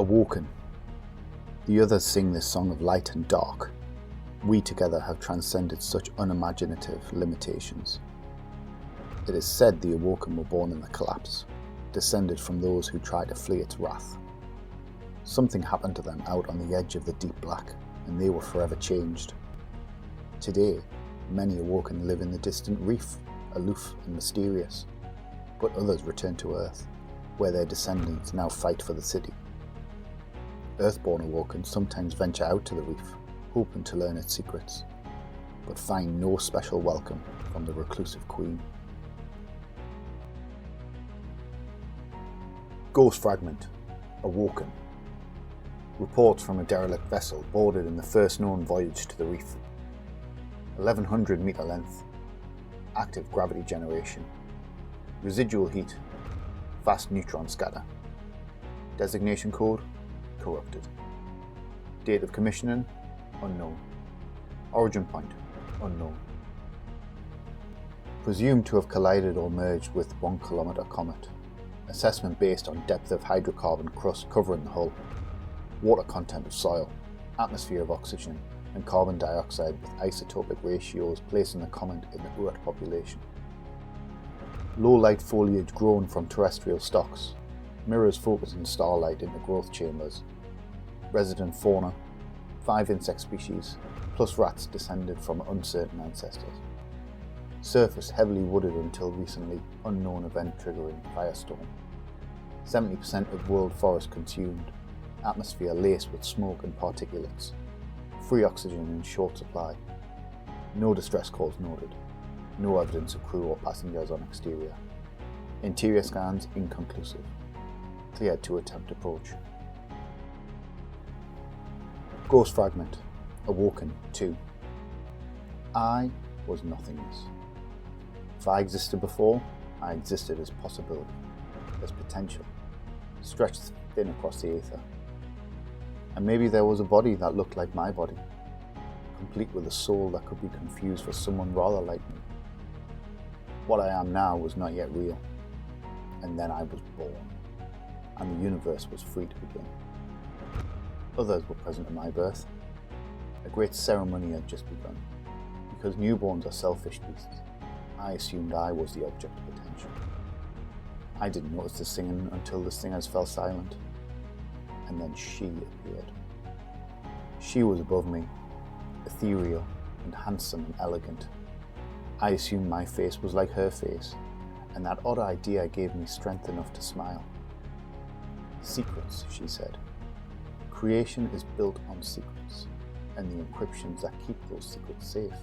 Awoken. The others sing this song of light and dark. We together have transcended such unimaginative limitations. It is said the Awoken were born in the collapse, descended from those who tried to flee its wrath. Something happened to them out on the edge of the deep black, and they were forever changed. Today, many Awoken live in the distant reef, aloof and mysterious, but others return to Earth, where their descendants now fight for the city. Earthborn Awoken sometimes venture out to the reef, hoping to learn its secrets, but find no special welcome from the reclusive queen. Ghost Fragment. Awoken. Reports from a derelict vessel boarded in the first known voyage to the reef. 1100 metre length. Active gravity generation. Residual heat. Fast neutron scatter. Designation code: corrupted. Date of commissioning: unknown. Origin point: unknown. Presumed to have collided or merged with 1 kilometre comet. Assessment based on depth of hydrocarbon crust covering the hull, water content of soil, atmosphere of oxygen and carbon dioxide with isotopic ratios placing the comet in the Earth population. Low light foliage grown from terrestrial stocks, mirrors focusing starlight into growth chambers. Resident fauna, 5 insect species, plus rats descended from uncertain ancestors. Surface heavily wooded until recently, unknown event triggering firestorm. 70% of world forest consumed, atmosphere laced with smoke and particulates. Free oxygen in short supply. No distress calls noted. No evidence of crew or passengers on exterior. Interior scans inconclusive. Cleared to attempt approach. Ghost Fragment. Awoken 2. I was nothingness. If I existed before, I existed as possibility, as potential, stretched thin across the aether. And maybe there was a body that looked like my body, complete with a soul that could be confused for someone rather like me. What I am now was not yet real, and then I was born, and the universe was free to begin. Others were present at my birth. A great ceremony had just begun. Because newborns are selfish beasts, I assumed I was the object of attention. I didn't notice the singing until the singers fell silent, and then she appeared. She was above me, ethereal and handsome and elegant. I assumed my face was like her face, and that odd idea gave me strength enough to smile. Secrets, she said. Creation is built on secrets, and the encryptions that keep those secrets safe.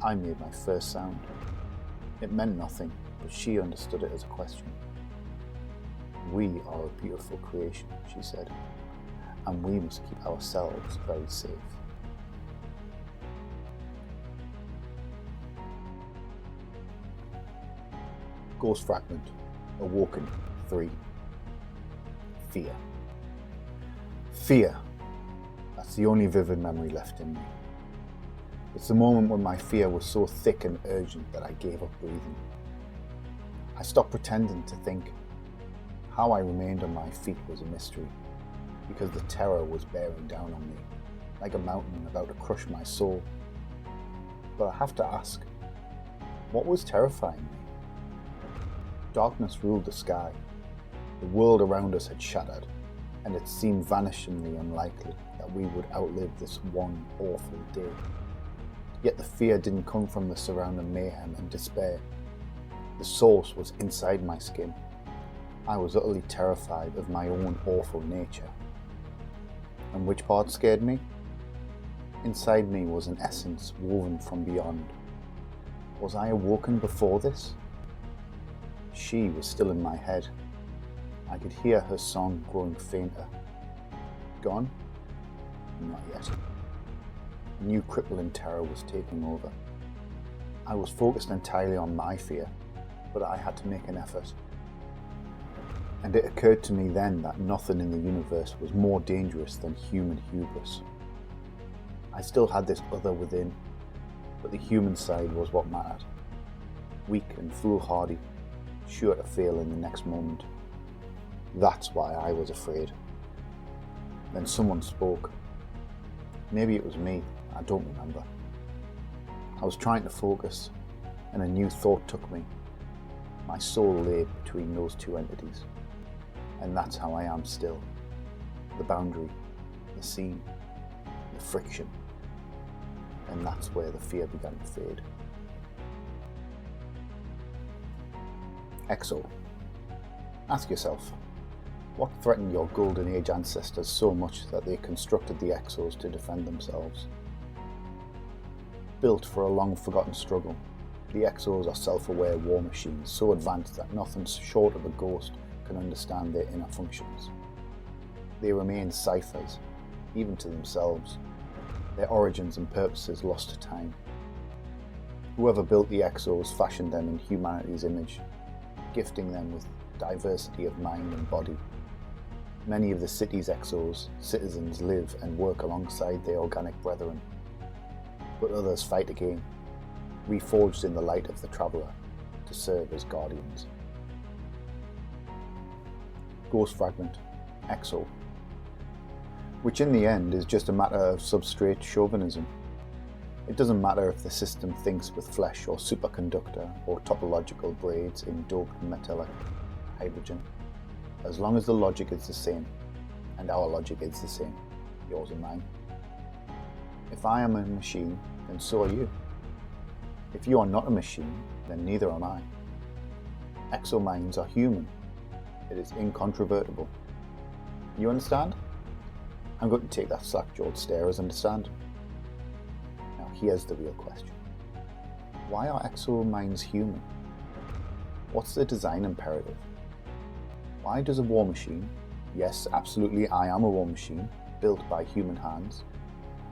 I made my first sound. It meant nothing, but she understood it as a question. We are a beautiful creation, she said, and we must keep ourselves very safe. Ghost Fragment. Awoken 3. Fear. Fear. That's the only vivid memory left in me. It's the moment when my fear was so thick and urgent that I gave up breathing. I stopped pretending to think. How I remained on my feet was a mystery, because the terror was bearing down on me, like a mountain about to crush my soul. But I have to ask, what was terrifying me? Darkness ruled the sky. The world around us had shattered, and it seemed vanishingly unlikely that we would outlive this one awful day. Yet the fear didn't come from the surrounding mayhem and despair. The source was inside my skin. I was utterly terrified of my own awful nature. And which part scared me? Inside me was an essence woven from beyond. Was I awoken before this? She was still in my head. I could hear her song growing fainter. Gone? Not yet. A new crippling terror was taking over. I was focused entirely on my fear, but I had to make an effort. And it occurred to me then that nothing in the universe was more dangerous than human hubris. I still had this other within, but the human side was what mattered. Weak and foolhardy, sure to fail in the next moment. That's why I was afraid. Then someone spoke. Maybe it was me, I don't remember. I was trying to focus, and a new thought took me. My soul lay between those two entities, and that's how I am still. The boundary, the scene, the friction, and that's where the fear began to fade. Exo. Ask yourself, what threatened your Golden Age ancestors so much that they constructed the Exos to defend themselves? Built for a long-forgotten struggle, the Exos are self-aware war machines so advanced that nothing short of a ghost can understand their inner functions. They remain ciphers, even to themselves, their origins and purposes lost to time. Whoever built the Exos fashioned them in humanity's image, gifting them with diversity of mind and body. Many of the city's Exos, citizens live and work alongside their organic brethren, but others fight again, reforged in the light of the Traveller, to serve as guardians. Ghost Fragment, Exo, which in the end is just a matter of substrate chauvinism. It doesn't matter if the system thinks with flesh or superconductor or topological braids in doped metallic hydrogen, as long as the logic is the same, and our logic is the same, yours and mine. If I am a machine, then so are you. If you are not a machine, then neither am I. Exo minds are human. It is incontrovertible. You understand? I'm going to take that slack-jawed stare as understanding. Now here's the real question. Why are Exo minds human? What's the design imperative? Why does a war machine, yes, absolutely I am a war machine, built by human hands,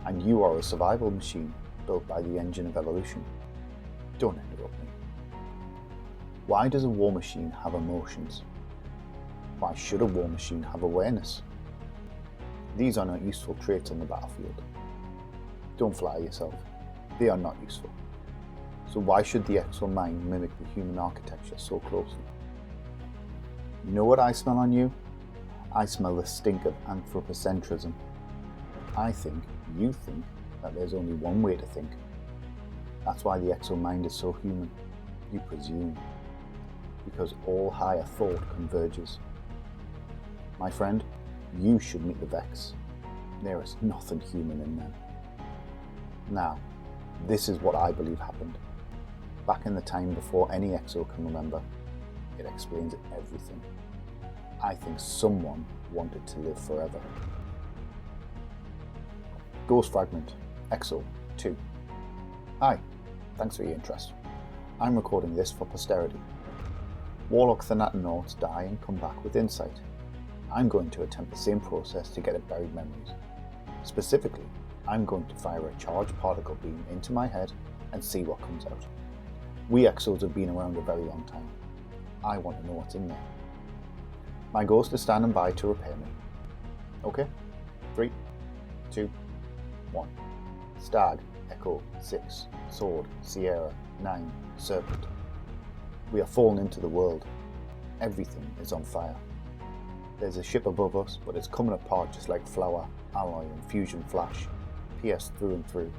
and you are a survival machine, built by the engine of evolution? Don't interrupt me. Why does a war machine have emotions? Why should a war machine have awareness? These are not useful traits on the battlefield. Don't flatter yourself. They are not useful. So why should the Exo mind mimic the human architecture so closely? You know what I smell on you? I smell the stink of anthropocentrism. I think you think that there's only one way to think. That's why the Exo mind is so human. You presume. Because all higher thought converges. My friend, you should meet the Vex. There is nothing human in them. Now, this is what I believe happened. Back in the time before any Exo can remember, it explains everything. I think someone wanted to live forever. Ghost Fragment, Exo 2. Hi, thanks for your interest. I'm recording this for posterity. Warlock Thanatonauts die and come back with insight. I'm going to attempt the same process to get at buried memories. Specifically, I'm going to fire a charged particle beam into my head and see what comes out. We Exos have been around a very long time. I want to know what's in there. My ghost is standing by to repair me. Okay? 3, 2, 1. Stag, Echo, 6, Sword, Sierra, 9, Serpent. We are fallen into the world. Everything is on fire. There's a ship above us, but it's coming apart just like Flower, Alloy and Fusion Flash, pierced through and through.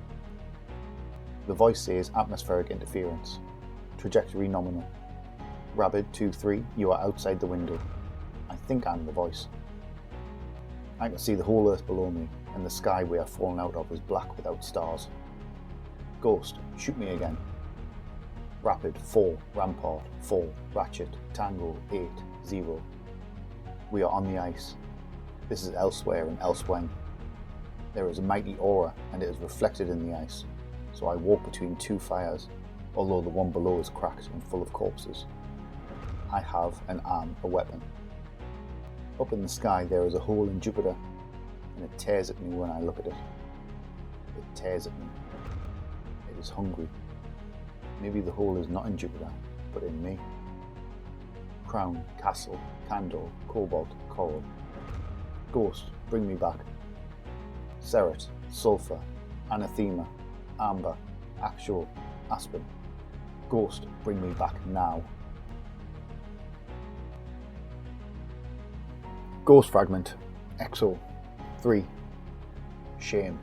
The voice says atmospheric interference. Trajectory nominal. Rabbit 2-3, you are outside the window. I think I'm the voice. I can see the whole earth below me, and the sky we are falling out of is black without stars. Ghost, shoot me again. Rapid 4, Rampart 4, Ratchet, Tango 8, 0. We are on the ice. This is elsewhere in Elseweng. There is a mighty aura, and it is reflected in the ice, so I walk between two fires, although the one below is cracked and full of corpses. I have and am a weapon. Up in the sky there is a hole in Jupiter, and it tears at me when I look at it. It tears at me. It is hungry. Maybe the hole is not in Jupiter, but in me. Crown, Castle, Candle, Cobalt, Coral. Ghost, bring me back. Ceret, Sulphur, Anathema, Amber, Actual, Aspen. Ghost, bring me back now. Ghost Fragment, Exo 3. Shame.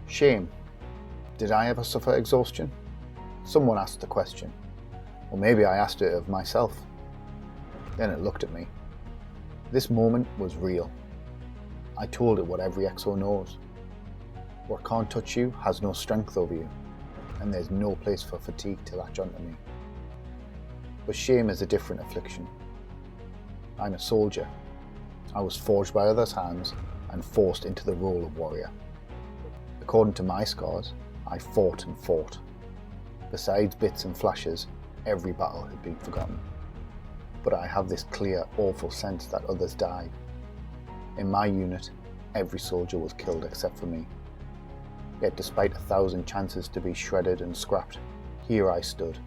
Shame. Did I ever suffer exhaustion? Someone asked the question. Or maybe I asked it of myself. Then it looked at me. This moment was real. I told it what every exo knows. What can't touch you has no strength over you, and there's no place for fatigue to latch onto me. But shame is a different affliction. I'm a soldier. I was forged by others' hands and forced into the role of warrior. According to my scars, I fought and fought. Besides bits and flashes, every battle had been forgotten. But I have this clear, awful sense that others died. In my unit, every soldier was killed except for me. Yet despite 1,000 chances to be shredded and scrapped, here I stood,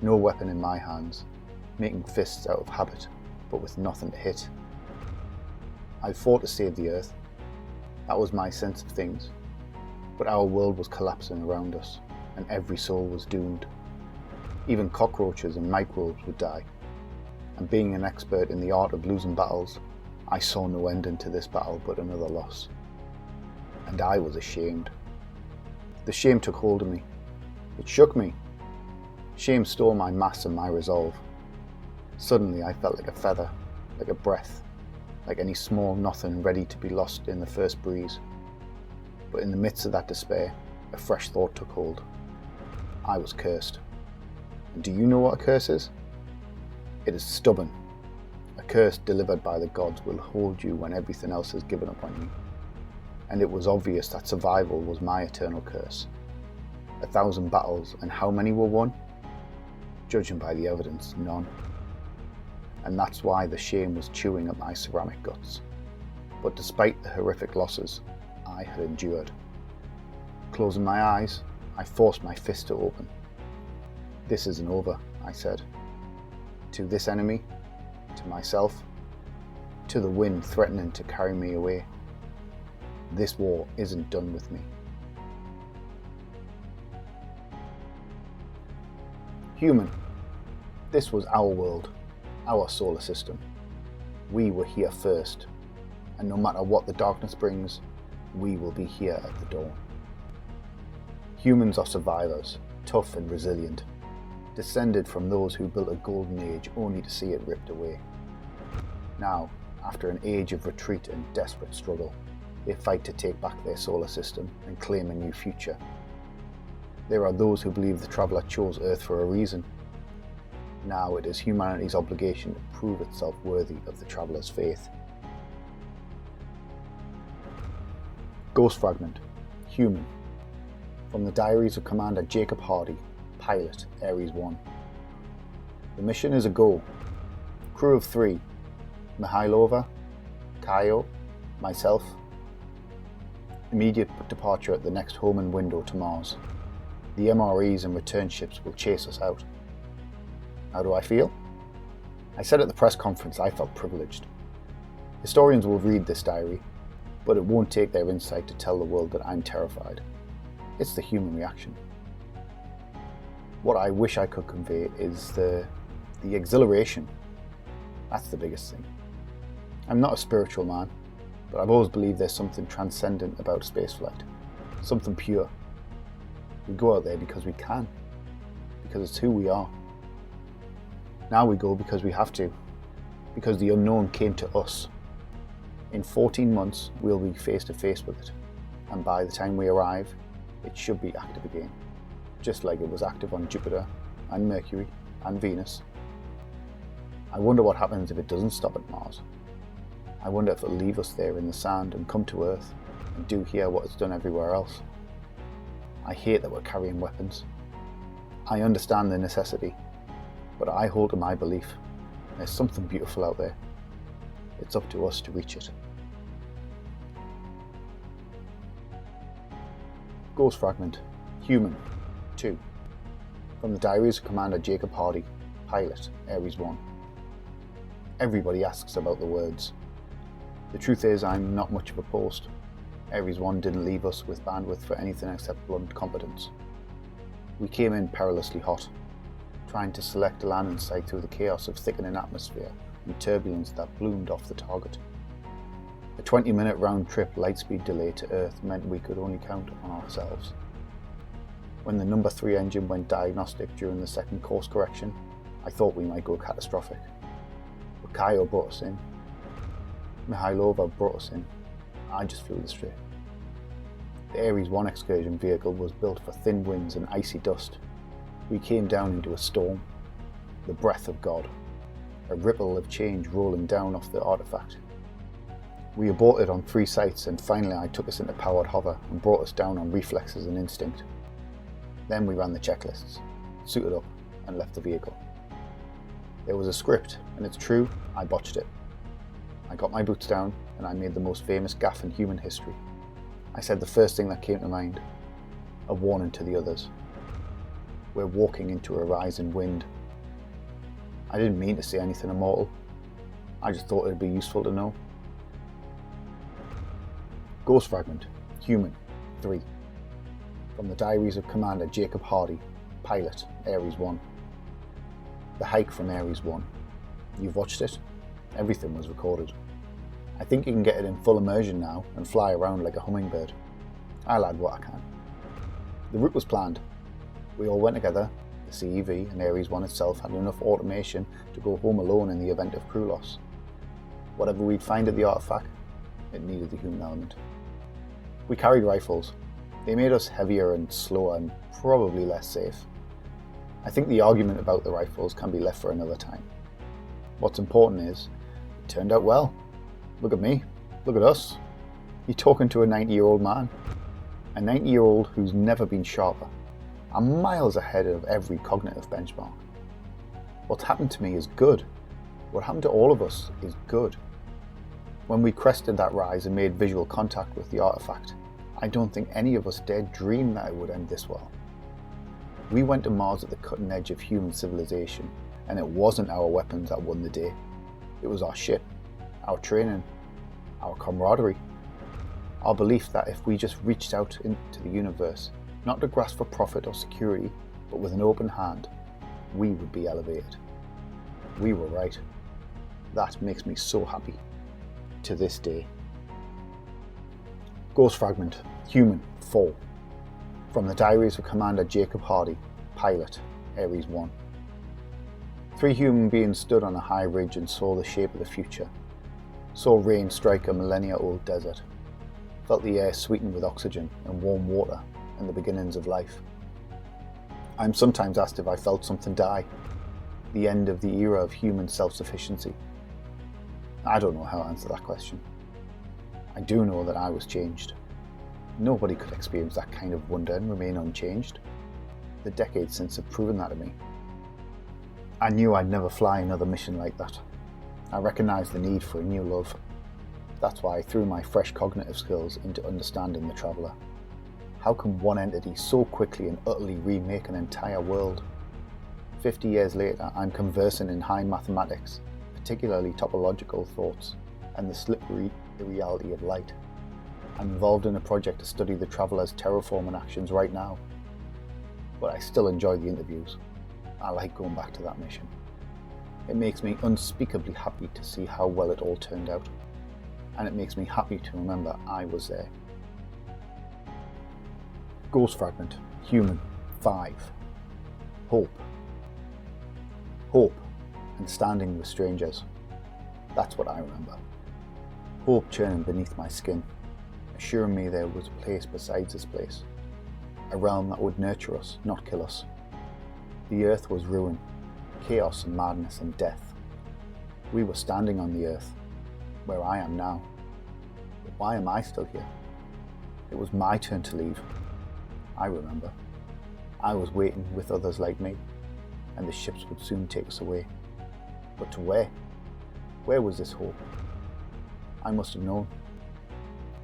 no weapon in my hands, making fists out of habit, but with nothing to hit. I fought to save the earth. That was my sense of things. But our world was collapsing around us, and every soul was doomed. Even cockroaches and microbes would die. And being an expert in the art of losing battles, I saw no ending to this battle but another loss. And I was ashamed. The shame took hold of me. It shook me. Shame stole my mass and my resolve. Suddenly I felt like a feather, like a breath, like any small nothing ready to be lost in the first breeze. But in the midst of that despair, a fresh thought took hold. I was cursed. And do you know what a curse is? It is stubborn. A curse delivered by the gods will hold you when everything else has given up on you. And it was obvious that survival was my eternal curse. 1,000 battles, and how many were won? Judging by the evidence, none. And that's why the shame was chewing at my ceramic guts. But despite the horrific losses, I had endured. Closing my eyes, I forced my fist to open. This isn't over, I said. To this enemy, to myself, to the wind threatening to carry me away. This war isn't done with me. Human. This was our world, our solar system. We were here first, and no matter what the darkness brings, we will be here at the dawn. Humans are survivors, tough and resilient, descended from those who built a golden age only to see it ripped away. Now, after an age of retreat and desperate struggle, they fight to take back their solar system and claim a new future. There are those who believe the Traveller chose Earth for a reason. Now it is humanity's obligation to prove itself worthy of the Traveller's faith. Ghost Fragment, Human. From the diaries of Commander Jacob Hardy, Pilot, Ares 1. The mission is a go. Crew of 3, Mihailova, Kaio, myself. Immediate departure at the next homing window to Mars. The MREs and return ships will chase us out. How do I feel? I said at the press conference I felt privileged. Historians will read this diary, but it won't take their insight to tell the world that I'm terrified. It's the human reaction. What I wish I could convey is the exhilaration. That's the biggest thing. I'm not a spiritual man, but I've always believed there's something transcendent about spaceflight, something pure. We go out there because we can, because it's who we are. Now we go because we have to, because the unknown came to us. In 14 months, we'll be face to face with it, and by the time we arrive, it should be active again, just like it was active on Jupiter and Mercury and Venus. I wonder what happens if it doesn't stop at Mars. I wonder if it'll leave us there in the sand and come to Earth and do here what it's done everywhere else. I hate that we're carrying weapons. I understand the necessity, but I hold to my belief. There's something beautiful out there. It's up to us to reach it. Ghost Fragment, Human, 2. From the diaries of Commander Jacob Hardy, Pilot, Ares 1. Everybody asks about the words. The truth is, I'm not much of a post. Ares 1 didn't leave us with bandwidth for anything except blunt competence. We came in perilously hot, trying to select a landing site through the chaos of thickening atmosphere and turbulence that bloomed off the target. A 20-minute round-trip lightspeed delay to Earth meant we could only count on ourselves. When the number 3 engine went diagnostic during the second course correction, I thought we might go catastrophic. But Kaio brought us in. Mihailova brought us in. I just flew the straight. The Ares 1 excursion vehicle was built for thin winds and icy dust. We came down into a storm. The breath of God. A ripple of change rolling down off the artifact. We aborted on 3 sites, and finally I took us into powered hover and brought us down on reflexes and instinct. Then we ran the checklists, suited up, and left the vehicle. There was a script, and it's true, I botched it. I got my boots down, and I made the most famous gaffe in human history. I said the first thing that came to mind, a warning to the others. We're walking into a rising wind. I didn't mean to say anything immortal. I just thought it'd be useful to know. Ghost Fragment, Human, 3. From the diaries of Commander Jacob Hardy, pilot, Ares 1. The hike from Ares 1. You've watched it? Everything was recorded. I think you can get it in full immersion now and fly around like a hummingbird. I'll add what I can. The route was planned. We all went together. The CEV and Ares 1 itself had enough automation to go home alone in the event of crew loss. Whatever we'd find at the artifact, it needed the human element. We carried rifles. They made us heavier and slower and probably less safe. I think the argument about the rifles can be left for another time. What's important is, it turned out well. Look at me. Look at us. You're talking to a 90-year-old man. A 90-year-old who's never been sharper. I'm miles ahead of every cognitive benchmark. What's happened to me is good. What happened to all of us is good. When we crested that rise and made visual contact with the artifact, I don't think any of us dared dream that it would end this well. We went to Mars at the cutting edge of human civilization, and it wasn't our weapons that won the day. It was our ship, our training, our camaraderie, our belief that if we just reached out into the universe, not to grasp for profit or security, but with an open hand, we would be elevated. We were right. That makes me so happy. To this day. Ghost Fragment, Human, 4. From the diaries of Commander Jacob Hardy, pilot, Ares 1. 3 human beings stood on a high ridge and saw the shape of the future. Saw rain strike a millennia-old desert. Felt the air sweetened with oxygen and warm water and the beginnings of life. I'm sometimes asked if I felt something die, the end of the era of human self-sufficiency. I don't know how to answer that question. I do know that I was changed. Nobody could experience that kind of wonder and remain unchanged. The decades since have proven that to me. I knew I'd never fly another mission like that. I recognised the need for a new love. That's why I threw my fresh cognitive skills into understanding the Traveller. How can one entity so quickly and utterly remake an entire world? 50 years later, I'm conversing in high mathematics, particularly topological thoughts, and the slippery irreality of light. I'm involved in a project to study the Traveller's terraforming actions right now. But I still enjoy the interviews. I like going back to that mission. It makes me unspeakably happy to see how well it all turned out. And it makes me happy to remember I was there. Ghost Fragment, Human, 5. Hope. Hope and standing with strangers. That's what I remember. Hope churning beneath my skin, assuring me there was a place besides this place. A realm that would nurture us, not kill us. The earth was ruin, chaos and madness and death. We were standing on the earth, where I am now. But why am I still here? It was my turn to leave. I remember. I was waiting with others like me, and the ships would soon take us away. But to where? Where was this hope? I must have known.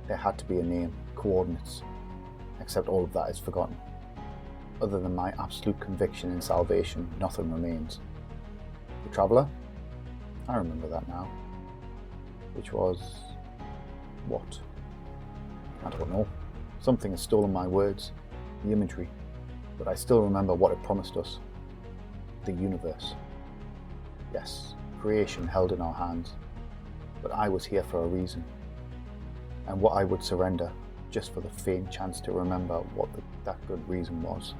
There had to be a name, coordinates, except all of that is forgotten. Other than my absolute conviction in salvation, nothing remains. The Traveller? I remember that now. Which was... what? I don't know. Something has stolen my words, the imagery, but I still remember what it promised us. The universe. Yes, creation held in our hands, but I was here for a reason. and what I would surrender just for the faint chance to remember what that good reason was.